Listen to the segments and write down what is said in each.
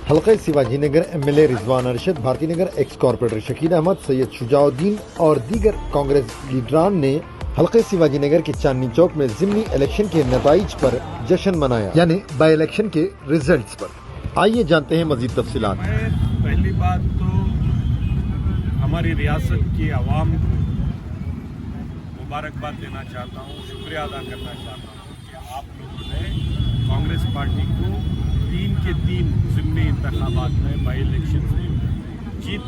हल्का शिवाजी नगर एमएलए रिजवान अरशद, भारती नगर x corporator Shakeel Ahmad, Syed Shujauddin और दीगर कांग्रेस लीडरान ने हल्के शिवाजी नगर के चांदनी चौक में जिमनी इलेक्शन के नताइज पर जश्न मनाया, यानी बाई इलेक्शन के रिजल्ट्स पर। आइए जानते हैं मजीद तफसीलात। पहली बात तो हमारी रियासत की आवाम को मुबारकबाद देना चाहता हूँ, शुक्रिया अदा करना चाहता हूँ कि आप लोगों ने कांग्रेस पार्टी को 3 के 3 ज़िमनी इंतखाबात में बाई इलेक्शन में जीत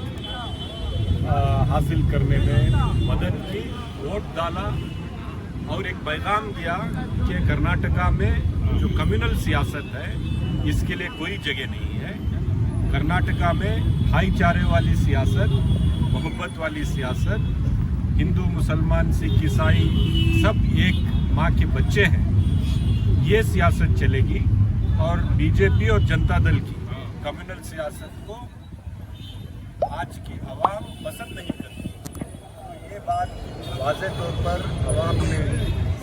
हासिल करने में मदद की, वोट डाला और एक पैगाम दिया कि कर्नाटका में जो कम्युनल सियासत है इसके लिए कोई जगह नहीं है। कर्नाटका में भाईचारे वाली सियासत, मोहब्बत वाली सियासत, हिंदू मुसलमान सिख ईसाई सब एक माँ के बच्चे हैं, ये सियासत चलेगी। और बीजेपी और जनता दल की कम्युनल सियासत को आज की आवाम पसंद नहीं करती। तो ये बात वाज़े तौर पर आवाम ने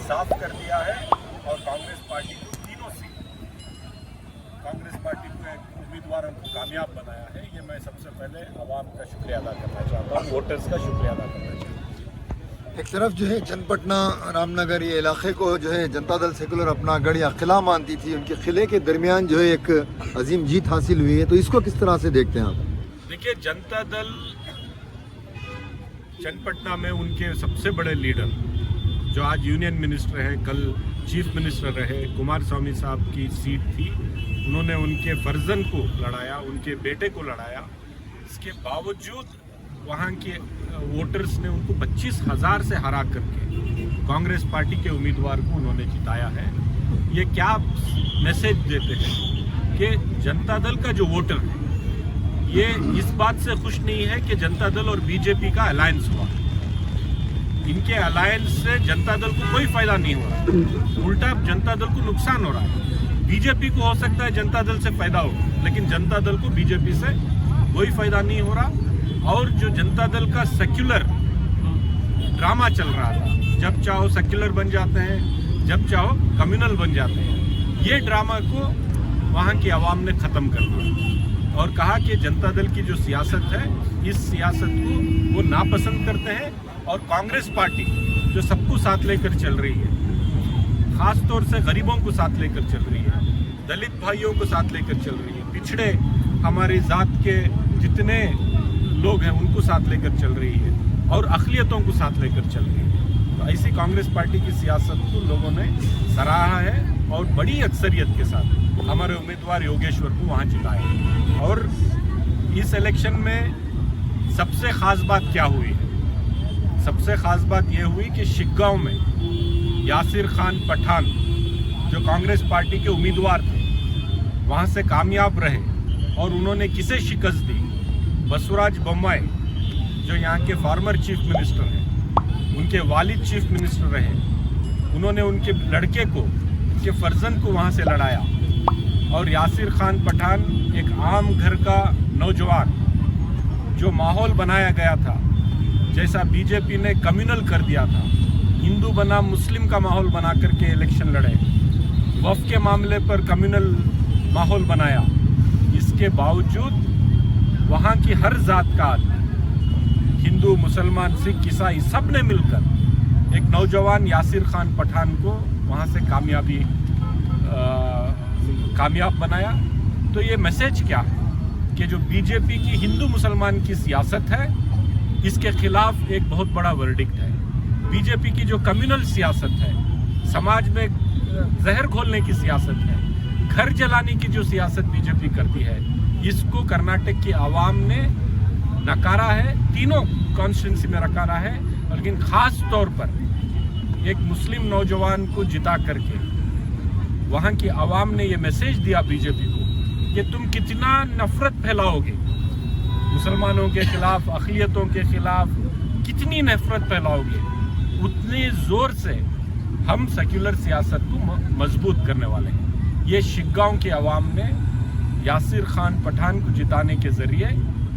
साफ कर दिया है और कांग्रेस पार्टी को तीनों सीट कांग्रेस पार्टी को एक उम्मीदवारों को कामयाब बनाया है। ये मैं सबसे पहले आवाम का शुक्रिया अदा करना चाहता हूँ, वोटर्स का शुक्रिया अदा करना चाहता हूँ। एक तरफ जो है जनपटना रामनगर ये इलाके को जो है जनता दल सेकुलर अपना गढ़ या किला मानती थी, उनके किले के दरमियान जो है एक अजीम जीत हासिल हुई है, तो इसको किस तरह से देखते हैं आप? देखिए, जनता दल चन्नपटना में उनके सबसे बड़े लीडर जो आज यूनियन मिनिस्टर हैं, कल चीफ मिनिस्टर रहे, कुमारस्वामी साहब की सीट थी, उन्होंने उनके फर्जन को लड़ाया, उनके बेटे को लड़ाया। इसके बावजूद वहाँ के वोटर्स ने उनको 25,000 से हरा करके कांग्रेस पार्टी के उम्मीदवार को उन्होंने जिताया है। ये क्या मैसेज देते हैं कि जनता दल का जो वोटर है ये इस बात से खुश नहीं है कि जनता दल और बीजेपी का अलायंस हुआ। इनके अलायंस से जनता दल को कोई फायदा नहीं हो रहा, उल्टा जनता दल को नुकसान हो रहा है। बीजेपी को हो सकता है जनता दल से फायदा हो, लेकिन जनता दल को बीजेपी से कोई फायदा नहीं हो रहा। और जो जनता दल का सेक्युलर ड्रामा चल रहा था, जब चाहो सेक्युलर बन जाते हैं, जब चाहो कम्युनल बन जाते हैं, ये ड्रामा को वहाँ की आवाम ने ख़त्म कर दिया और कहा कि जनता दल की जो सियासत है इस सियासत को वो नापसंद करते हैं। और कांग्रेस पार्टी जो सबको साथ लेकर चल रही है, ख़ास तौर से गरीबों को साथ लेकर चल रही है, दलित भाइयों को साथ लेकर चल रही है, पिछड़े हमारी ज़ात के जितने लोग हैं उनको साथ लेकर चल रही है और अक़लियतों को साथ लेकर चल रही है। तो ऐसी कांग्रेस पार्टी की सियासत को लोगों ने सराहा है और बड़ी अक्सरियत के साथ हमारे उम्मीदवार योगेश्वर को वहाँ जिताया। और इस इलेक्शन में सबसे ख़ास बात क्या हुई है? सबसे ख़ास बात यह हुई कि शिग्गांव में यासिर खान पठान जो कांग्रेस पार्टी के उम्मीदवार थे वहाँ से कामयाब रहे और उन्होंने किसे शिकस्त दी? बसवराज बोम्माई जो यहाँ के फॉर्मर चीफ मिनिस्टर हैं, उनके वालिद चीफ मिनिस्टर रहे, उन्होंने उनके लड़के को, उनके फर्जन को वहाँ से लड़ाया। और यासिर खान पठान एक आम घर का नौजवान जो माहौल बनाया गया था, जैसा बीजेपी ने कम्युनल कर दिया था, हिंदू बना मुस्लिम का माहौल बना करके इलेक्शन लड़े, वफ़ के मामले पर कम्युनल माहौल बनाया। इसके बावजूद वहाँ की हर जात का आदमी, हिंदू मुसलमान सिख ईसाई सब ने मिलकर एक नौजवान यासिर खान पठान को वहाँ से कामयाब बनाया। तो ये मैसेज क्या है कि जो बीजेपी की हिंदू मुसलमान की सियासत है इसके खिलाफ एक बहुत बड़ा वर्डिक्ट है। बीजेपी की जो कम्युनल सियासत है, समाज में जहर घोलने की सियासत है, घर जलाने की जो सियासत बीजेपी करती है, इसको कर्नाटक की आवाम ने नकारा है, तीनों कॉन्स्टिट्यूंसी में नकारा है। लेकिन ख़ास तौर पर एक मुस्लिम नौजवान को जिता करके वहाँ की आवाम ने ये मैसेज दिया बीजेपी को कि तुम कितना नफरत फैलाओगे मुसलमानों के खिलाफ, अक़लियतों के खिलाफ, कितनी नफरत फैलाओगे, उतने ज़ोर से हम सेक्युलर सियासत को मजबूत करने वाले हैं। ये शिग्गांव की आवाम ने यासिर खान पठान को जिताने के ज़रिए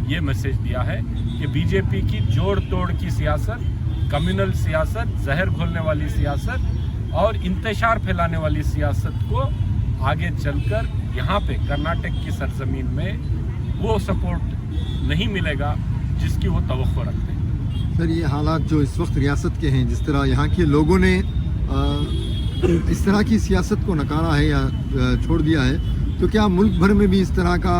ये मैसेज दिया है कि बीजेपी की जोड़ तोड़ की सियासत, कम्युनल सियासत, जहर घोलने वाली सियासत और इंतशार फैलाने वाली सियासत को आगे चलकर यहाँ पे कर्नाटक की सरजमीन में वो सपोर्ट नहीं मिलेगा जिसकी वो तवक्को रखते हैं। सर, ये हालात जो इस वक्त रियासत के हैं, जिस तरह यहाँ के लोगों ने इस तरह की सियासत को नकारा है या छोड़ दिया है, तो क्या मुल्क भर में भी इस तरह का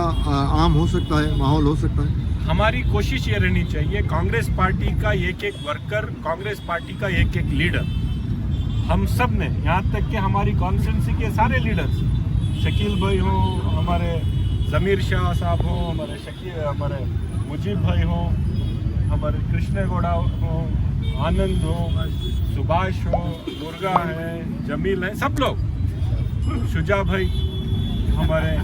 आम हो सकता है, माहौल हो सकता है? हमारी कोशिश ये रहनी चाहिए, कांग्रेस पार्टी का एक एक वर्कर, कांग्रेस पार्टी का एक एक लीडर, हम सब ने, यहाँ तक कि हमारी कॉन्स्टिट्यूंसी के सारे लीडर्स, शकील भाई हो, हमारे ज़मीर शाह साहब हो, हमारे मुजीब भाई हो, हमारे कृष्ण गौड़ा हो, आनंद हो, सुभाष हो, दुर्गा है, जमील है, सब लोग, शुजा भाई, हमारे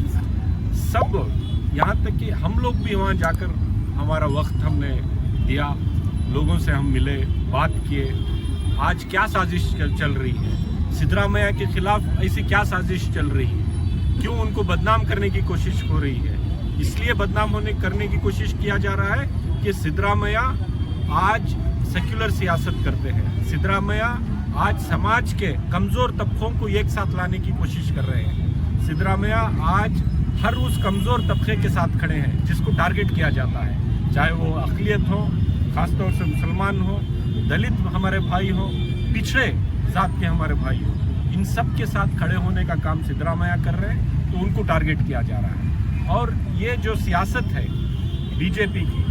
सब लोग, यहाँ तक कि हम लोग भी वहाँ जाकर हमारा वक्त हमने दिया, लोगों से हम मिले, बात किए। आज क्या साजिश चल रही है, सिद्धरामैया के खिलाफ ऐसी क्या साजिश चल रही है, क्यों उनको बदनाम करने की कोशिश हो रही है? इसलिए बदनाम करने की कोशिश किया जा रहा है कि सिद्धरामैया आज सेक्युलर सियासत करते हैं, सिद्धरामैया आज समाज के कमज़ोर तबकों को एक साथ लाने की कोशिश कर रहे हैं, सिद्धरामैया आज हर उस कमज़ोर तबके के साथ खड़े हैं जिसको टारगेट किया जाता है, चाहे वो अक़लियत हो, ख़ासतौर से मुसलमान हो, दलित हमारे भाई हो, पिछड़े जात के हमारे भाई हो, इन सब के साथ खड़े होने का काम सिद्धरामैया कर रहे हैं, तो उनको टारगेट किया जा रहा है। और ये जो सियासत है बीजेपी की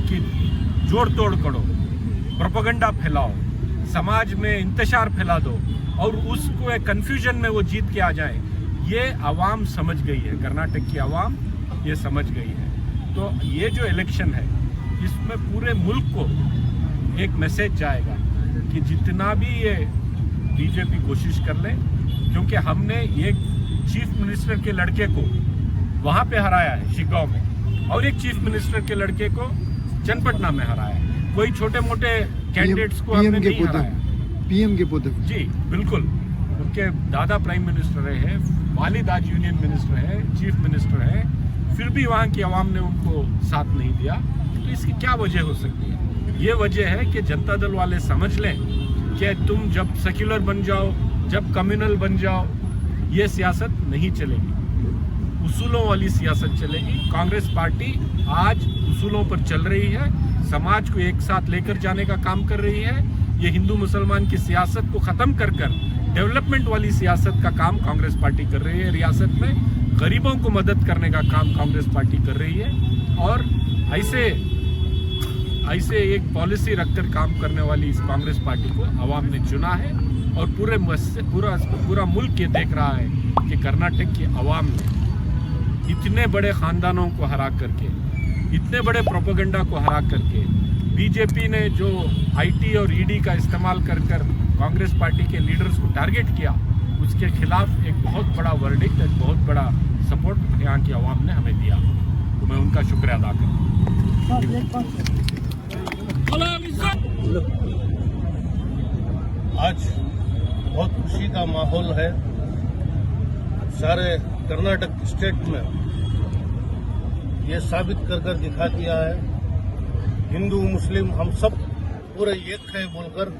कि जोड़ तोड़ करो, प्रोपेगेंडा फैलाओ, समाज में इंतशार फैला दो और उसको एक कन्फ्यूजन में वो जीत के आ जाए, ये आवाम समझ गई है, कर्नाटक की आवाम ये समझ गई है। तो ये जो इलेक्शन है इसमें पूरे मुल्क को एक मैसेज जाएगा कि जितना भी ये बीजेपी कोशिश कर ले, क्योंकि हमने एक चीफ मिनिस्टर के लड़के को वहाँ पे हराया है शिगांव में, और एक चीफ मिनिस्टर के लड़के को चन्नपटना में हराया है, कोई छोटे मोटे कैंडिडेट्स को हमने नहीं हराया। पीएम के पुत्र, जी बिल्कुल, उनके दादा प्राइम मिनिस्टर रहे हैं, वालिद आज यूनियन मिनिस्टर है, चीफ मिनिस्टर है, फिर भी वहाँ की आवाम ने उनको साथ नहीं दिया। तो इसकी क्या वजह हो सकती है? ये वजह है कि जनता दल वाले समझ लें कि तुम जब सेक्युलर बन जाओ, जब कम्युनल बन जाओ, ये सियासत नहीं चलेगी, उसूलों वाली सियासत चलेगी। कांग्रेस पार्टी आज उसूलों पर चल रही है, समाज को एक साथ लेकर जाने का काम कर रही है। ये हिंदू मुसलमान की सियासत को ख़त्म कर डेवलपमेंट वाली सियासत का काम कांग्रेस पार्टी कर रही है। रियासत में गरीबों को मदद करने का काम कांग्रेस पार्टी कर रही है, और ऐसे एक पॉलिसी रखकर काम करने वाली इस कांग्रेस पार्टी को आवाम ने चुना है। और पूरा मुल्क ये देख रहा है कि कर्नाटक की आवाम ने इतने बड़े ख़ानदानों को हरा करके, इतने बड़े प्रोपेगेंडा को हरा करके, बीजेपी ने जो आईटी और ईडी का इस्तेमाल कर कांग्रेस पार्टी के लीडर्स को टारगेट किया, उसके खिलाफ एक बहुत बड़ा वर्डिक्ट, एक बहुत बड़ा सपोर्ट यहाँ की आवाम ने हमें दिया, तो मैं उनका शुक्रिया अदा करता हूँ। आज बहुत खुशी का माहौल है सारे कर्नाटक स्टेट में, ये साबित कर दिखा दिया है हिंदू मुस्लिम हम सब पूरे एक है बोलकर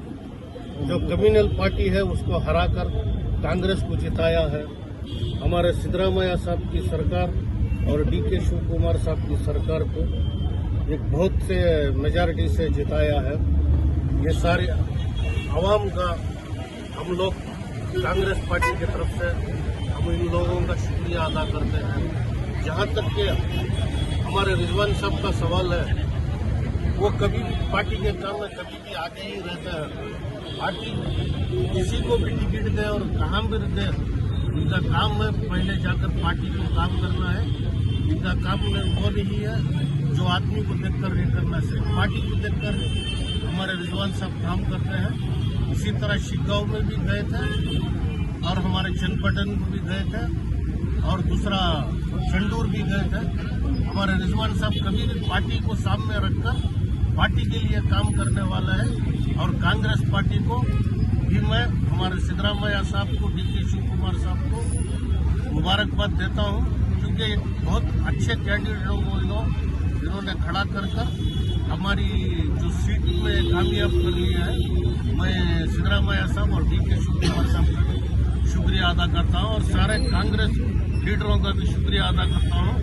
जो कम्युनल पार्टी है उसको हराकर कांग्रेस को जिताया है। हमारे सिद्धरामैया साहब की सरकार और डीके शिव कुमार साहब की सरकार को एक बहुत से मेजॉरिटी से जिताया है। ये सारे आवाम का हम लोग कांग्रेस पार्टी की तरफ से हम इन लोगों का शुक्रिया अदा करते हैं। जहाँ तक कि हमारे रिजवान साहब का सवाल है, वो कभी भी पार्टी के काम में कभी भी आगे ही रहते हैं। पार्टी किसी को भी टिकट दे और कहाँ भी दे, इनका काम है पहले जाकर पार्टी को काम करना है। इनका काम वो नहीं है जो आदमी को देखकर नहीं करना से, पार्टी को देखकर हमारे रिजवान साहब काम करते हैं। इसी तरह शिगांव में भी गए थे और हमारे चन्नपटन में भी गए थे और दूसरा चंडूर भी गए थे। हमारे रिजवान साहब कभी भी पार्टी को सामने रखकर पार्टी के लिए काम करने वाला है। और कांग्रेस पार्टी को भी मैं हमारे सिद्धरामैया साहब को, डीके शिव कुमार साहब को मुबारकबाद देता हूं, क्योंकि बहुत अच्छे कैंडिडेट इन्होंने खड़ा कर हमारी जो सीट में कामयाब कर लिया है। मैं सिद्धरामैया साहब और डीके शिव कुमार साहब का शुक्रिया अदा करता हूं और सारे कांग्रेस लीडरों का भी शुक्रिया अदा करता हूँ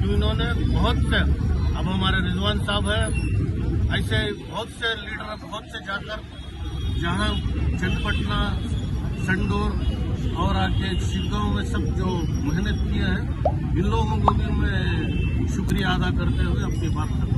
कि इन्होंने बहुत से, अब हमारे रिजवान साहब है, ऐसे बहुत से लीडर बहुत से जाकर जहाँ चंदपटना, संडूर और आगे शिवगांव में सब जो मेहनत किए हैं, इन लोगों को भी मैं शुक्रिया अदा करते हुए अपनी बात करता हूँ।